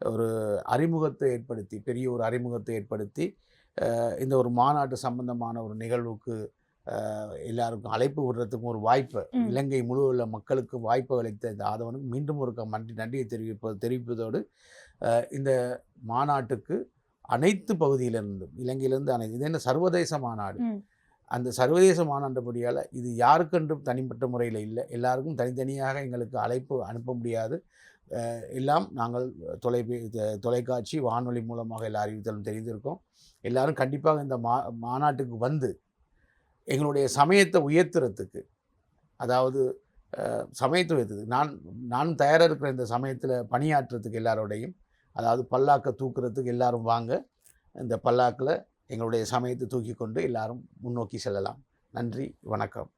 [SPEAKER 2] ஒரு அறிமுகத்தை ஏற்படுத்தி, பெரிய ஒரு அறிமுகத்தை ஏற்படுத்தி இந்த ஒரு மாநாட்டு சம்பந்தமான ஒரு நிகழ்வுக்கு எல்லாருக்கும் அழைப்பு விடுறதுக்கும் ஒரு வாய்ப்பை, இலங்கை முழுவதுள்ள மக்களுக்கு வாய்ப்பு அளித்த இந்த ஆதவனுக்கு மீண்டும் ஒரு நன்றியை தெரிவிப்பதோடு இந்த மாநாட்டுக்கு அனைத்து பகுதியிலிருந்து, இலங்கையிலிருந்து இது என்ன சர்வதேச மாநாடு, அந்த சர்வதேச மாநாட்டபடியால் இது யாருக்கென்றும் தனிப்பட்ட முறையில் இல்லை, எல்லாருக்கும் தனித்தனியாக எங்களுக்கு அழைப்பு அனுப்ப முடியாது. எல்லாம் நாங்கள் தொலைக்காட்சி வானொலி மூலமாக எல்லா அறிவித்தலும் தெரிந்திருக்கோம். எல்லாரும் கண்டிப்பாக இந்த மாநாட்டுக்கு வந்து எங்களுடைய சமயத்தை உயர்த்துறதுக்கு, அதாவது சமயத்தை உயர்த்துறதுக்கு நான் தயாராக இருக்கிற இந்த சமயத்தில் பணியாற்றுறதுக்கு எல்லாரோடையும், அதாவது பல்லாக்கை தூக்குறதுக்கு எல்லாரும் வாங்க, இந்த பல்லாக்கில் எங்களுடைய சமயத்தை தூக்கி கொண்டு எல்லாரும் முன்னோக்கி செல்லலாம். நன்றி, வணக்கம்.